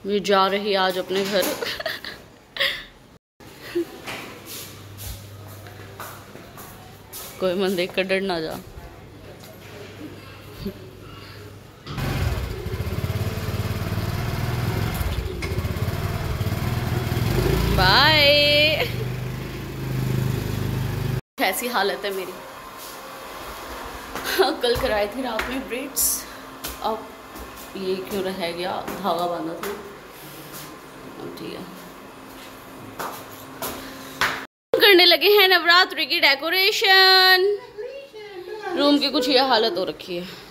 ये जा रही आज अपने घर। कोई मन देख कर डर ना जा। बाय। ऐसी हालत है मेरी। कल कराए थे रात में ब्रेड्स, अब ये क्यों रह गया, धागा बांधा था। ठीक है, करने लगे हैं नवरात्रि की डेकोरेशन। रूम की कुछ ये हालत हो रखी है।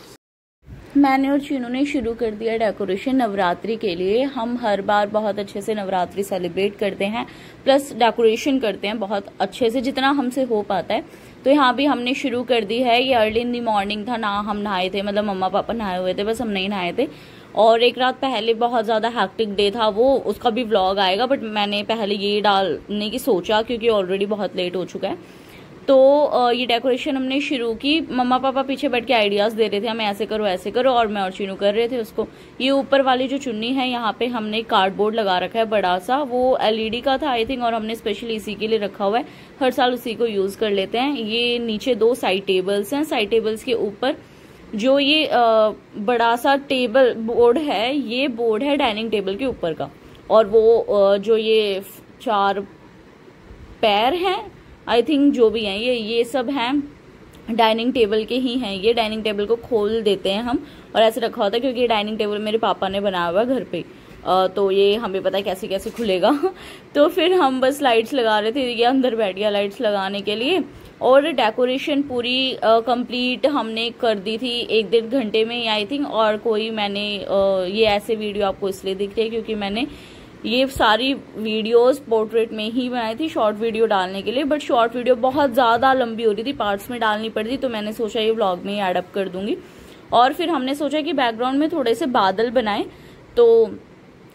मैंने और चीनू ने शुरू कर दिया डेकोरेशन नवरात्रि के लिए। हम हर बार बहुत अच्छे से नवरात्रि सेलिब्रेट करते हैं, प्लस डेकोरेशन करते हैं बहुत अच्छे से, जितना हमसे हो पाता है। तो यहाँ भी हमने शुरू कर दी है। ये अर्ली इन दी मॉर्निंग था ना, हम नहाए थे, मतलब मम्मा पापा नहाए हुए थे, बस हम नहीं नहाए थे। और एक रात पहले बहुत ज़्यादा हैक्टिक डे था, वो उसका भी व्लॉग आएगा, बट मैंने पहले ये डालने की सोचा क्योंकि ऑलरेडी बहुत लेट हो चुका है। तो ये डेकोरेशन हमने शुरू की। मम्मा पापा पीछे बैठ के आइडियाज़ दे रहे थे, हमें ऐसे करो ऐसे करो, और मैं और चीनू कर रहे थे उसको। ये ऊपर वाली जो चुन्नी है, यहाँ पे हमने कार्डबोर्ड लगा रखा है बड़ा सा, वो एलईडी का था आई थिंक, और हमने स्पेशली इसी के लिए रखा हुआ है। हर साल उसी को यूज़ कर लेते हैं। ये नीचे 2 साइड टेबल्स हैं, साइड टेबल्स के ऊपर जो ये बड़ा सा टेबल बोर्ड है, ये बोर्ड है डाइनिंग टेबल के ऊपर का। और वो जो ये 4 पैर हैं आई थिंक, जो भी हैं ये सब हैं डाइनिंग टेबल के ही हैं। ये डाइनिंग टेबल को खोल देते हैं हम, और ऐसे रखा होता है क्योंकि ये डाइनिंग टेबल मेरे पापा ने बनाया हुआ घर पे। तो ये हमें पता है कैसे कैसे खुलेगा। तो फिर हम बस लाइट्स लगा रहे थे, ये अंदर बैठ गया लाइट्स लगाने के लिए। और डेकोरेशन पूरी कंप्लीट हमने कर दी थी 1-1.5 घंटे में आई थिंक। और कोई मैंने ये ऐसे वीडियो आपको इसलिए दिख रही है क्योंकि मैंने ये सारी वीडियोस पोर्ट्रेट में ही बनाई थी शॉर्ट वीडियो डालने के लिए, बट शॉर्ट वीडियो बहुत ज़्यादा लंबी हो रही थी, पार्ट्स में डालनी पड़ती, तो मैंने सोचा ये व्लॉग में ही एड अप कर दूंगी। और फिर हमने सोचा कि बैकग्राउंड में थोड़े से बादल बनाए, तो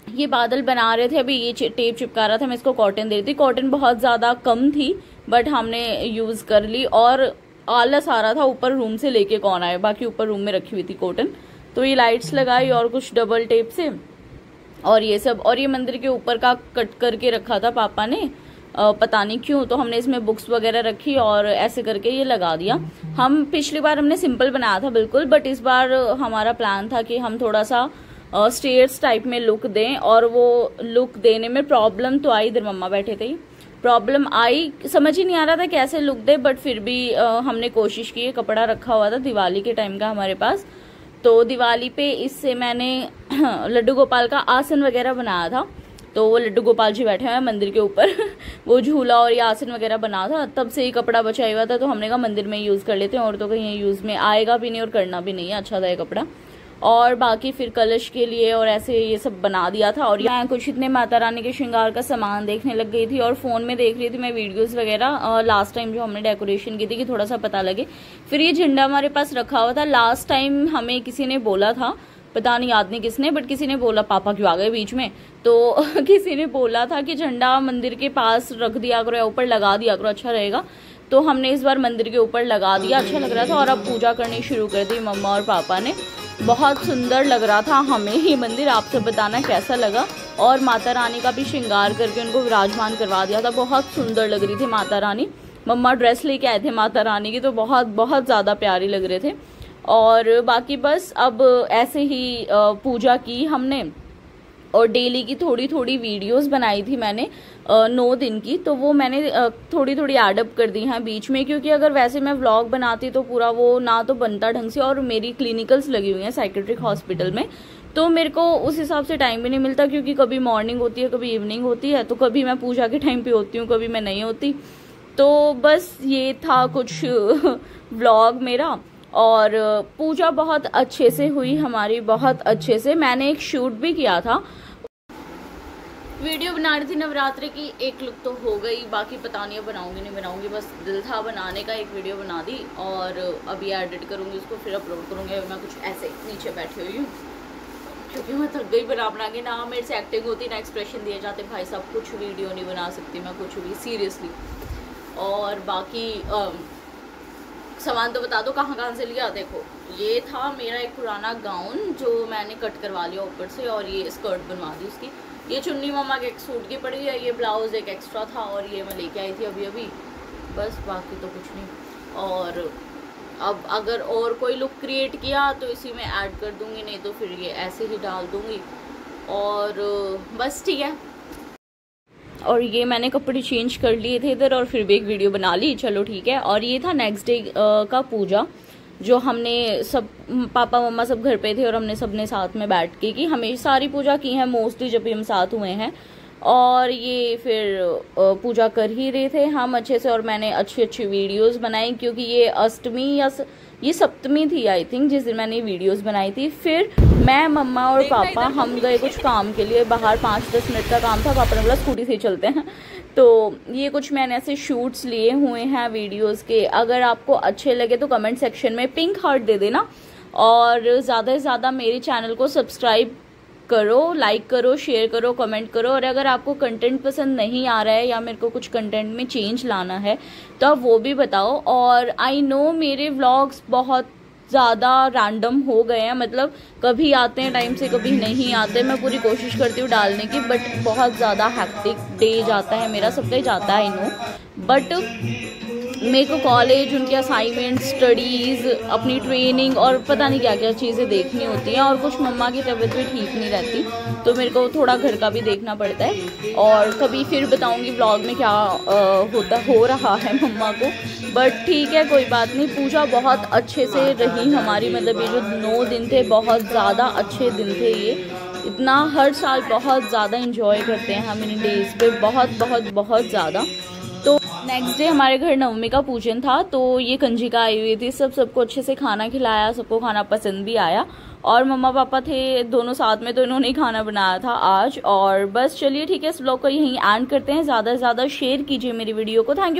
ये बादल बना रहे थे। अभी ये टेप चिपका रहा था, मैं इसको कॉटन दे रही थी। कॉटन बहुत ज़्यादा कम थी बट हमने यूज़ कर ली, और आलस आ रहा था ऊपर रूम से लेके कौन आए, बाकी ऊपर रूम में रखी हुई थी कॉटन। तो ये लाइट्स लगाई और कुछ डबल टेप से, और ये सब। और ये मंदिर के ऊपर का कट करके रखा था पापा ने, पता नहीं क्यों, तो हमने इसमें बुक्स वगैरह रखी और ऐसे करके ये लगा दिया। हम पिछली बार हमने सिंपल बनाया था बिल्कुल, बट इस बार हमारा प्लान था कि हम थोड़ा सा स्टेयर्स टाइप में लुक दें, और वो लुक देने में प्रॉब्लम तो आई। इधर मम्मा बैठे थे, प्रॉब्लम आई, समझ ही नहीं आ रहा था कैसे लुक दे, बट फिर भी हमने कोशिश की। कपड़ा रखा हुआ था दिवाली के टाइम का हमारे पास, तो दिवाली पे इससे मैंने लड्डू गोपाल का आसन वगैरह बनाया था। तो वो लड्डू गोपाल जी बैठे हुए हैं मंदिर के ऊपर वो झूला और ये आसन वगैरह बना था, तब से ही कपड़ा बचा हुआ था, तो हमने कहा मंदिर में यूज़ कर लेते हैं, और तो कहीं यूज़ में आएगा भी नहीं और करना भी नहीं है। अच्छा था ये कपड़ा। और बाकी फिर कलश के लिए और ऐसे ये सब बना दिया था। और यहाँ कुछ इतने माता रानी के श्रृंगार का सामान देखने लग गई थी, और फ़ोन में देख रही थी मैं वीडियोस वगैरह लास्ट टाइम जो हमने डेकोरेशन की थी कि थोड़ा सा पता लगे। फिर ये झंडा हमारे पास रखा हुआ था। लास्ट टाइम हमें किसी ने बोला था, पता नहीं याद नहीं किसने, बट किसी ने बोला, पापा क्यों आ गए बीच में, तो किसी ने बोला था कि झंडा मंदिर के पास रख दिया करो या ऊपर लगा दिया करो, अच्छा रहेगा। तो हमने इस बार मंदिर के ऊपर लगा दिया, अच्छा लग रहा था। और अब पूजा करनी शुरू कर दी मम्मा और पापा ने। बहुत सुंदर लग रहा था हमें ये मंदिर, आप सब बताना कैसा लगा। और माता रानी का भी श्रृंगार करके उनको विराजमान करवा दिया था, बहुत सुंदर लग रही थी माता रानी। मम्मा ड्रेस लेके आए थे माता रानी की, तो बहुत बहुत ज़्यादा प्यारी लग रहे थे। और बाकी बस अब ऐसे ही पूजा की हमने, और डेली की थोड़ी थोड़ी वीडियोस बनाई थी मैंने 9 दिन की, तो वो मैंने थोड़ी थोड़ी एडअप कर दी हैं बीच में, क्योंकि अगर वैसे मैं व्लॉग बनाती तो पूरा वो ना तो बनता ढंग से, और मेरी क्लिनिकल्स लगी हुई हैं साइकेट्रिक हॉस्पिटल में, तो मेरे को उस हिसाब से टाइम भी नहीं मिलता, क्योंकि कभी मॉर्निंग होती है कभी इवनिंग होती है, तो कभी मैं पूजा के टाइम पे होती हूँ कभी मैं नहीं होती। तो बस ये था कुछ व्लॉग मेरा। और पूजा बहुत अच्छे से हुई हमारी, बहुत अच्छे से। मैंने एक शूट भी किया था, वीडियो बना रही थी नवरात्रि की, एक लुक तो हो गई, बाकी पता नहीं बनाऊंगी नहीं बनाऊंगी, बस दिल था बनाने का, एक वीडियो बना दी और अभी एडिट करूंगी उसको, फिर अपलोड करूंगी। अभी मैं कुछ ऐसे नीचे बैठी हुई हूँ क्योंकि मैं थक गई बना के, ना मेरे से एक्टिंग होती ना एक्सप्रेशन दिए जाते। भाई साहब कुछ वीडियो नहीं बना सकती मैं, कुछ भी सीरियसली। और बाकी सामान तो बता दो कहाँ से लिया। देखो ये था मेरा एक पुराना गाउन जो मैंने कट करवा लिया ऊपर से, और ये स्कर्ट बनवा दी उसकी। ये चुन्नी मम्मा के एक सूट की पड़ी है, ये ब्लाउज़ एक एक्स्ट्रा था, और ये मैं लेके आई थी अभी, बस बाकी तो कुछ नहीं। और अब अगर और कोई लुक क्रिएट किया तो इसी में ऐड कर दूँगी, नहीं तो फिर ये ऐसे ही डाल दूँगी। और बस ठीक है। और ये मैंने कपड़े चेंज कर लिए थे इधर, और फिर भी एक वीडियो बना ली, चलो ठीक है। और ये था नेक्स्ट डे का पूजा, जो हमने सब पापा मम्मा सब घर पे थे और हमने सबने साथ में बैठ के की। हमेशा सारी पूजा की है मोस्टली जब भी हम साथ हुए हैं। और ये फिर पूजा कर ही रहे थे हम अच्छे से, और मैंने अच्छी वीडियोस बनाई, क्योंकि ये अष्टमी या ये सप्तमी थी आई थिंक जिस दिन मैंने वीडियोस बनाई थी। फिर मैं मम्मा और पापा हम गए कुछ काम के लिए बाहर, 5-10 मिनट का काम था। पापा ने बोला स्कूटी से चलते हैं, तो ये कुछ मैंने ऐसे शूट्स लिए हुए हैं वीडियोस के। अगर आपको अच्छे लगे तो कमेंट सेक्शन में पिंक हार्ट दे देना, और ज़्यादा से ज़्यादा मेरे चैनल को सब्सक्राइब करो, लाइक करो, शेयर करो, कमेंट करो। और अगर आपको कंटेंट पसंद नहीं आ रहा है या मेरे को कुछ कंटेंट में चेंज लाना है तो आप वो भी बताओ। और आई नो मेरे व्लॉग्स बहुत ज़्यादा रैंडम हो गए हैं, मतलब कभी आते हैं टाइम से कभी नहीं आते। मैं पूरी कोशिश करती हूँ डालने की, बट बहुत ज़्यादा हैक्टिक डे जाता है मेरा, सबका ही जाता है आई नो। बट मेरे को कॉलेज, उनके असाइनमेंट, स्टडीज़, अपनी ट्रेनिंग और पता नहीं क्या क्या चीज़ें देखनी होती हैं। और कुछ मम्मा की तबीयत भी ठीक नहीं रहती, तो मेरे को थोड़ा घर का भी देखना पड़ता है। और कभी फिर बताऊंगी व्लॉग में क्या हो रहा है मम्मा को। बट ठीक है, कोई बात नहीं। पूजा बहुत अच्छे से रही हमारी, मतलब ये जो 9 दिन थे बहुत ज़्यादा अच्छे दिन थे। ये इतना हर साल बहुत ज़्यादा इंजॉय करते हैं हम इन डेज़ पे, बहुत ज़्यादा। तो नेक्स्ट डे हमारे घर नवमी का पूजन था, तो ये कंजिका आई हुई थी, सबको अच्छे से खाना खिलाया, सबको खाना पसंद भी आया। और मम्मा पापा थे दोनों साथ में, तो इन्होंने खाना बनाया था आज। और बस चलिए ठीक है, इस व्लॉग को यहीं एंड करते हैं। ज़्यादा से ज़्यादा शेयर कीजिए मेरी वीडियो को। Thank you.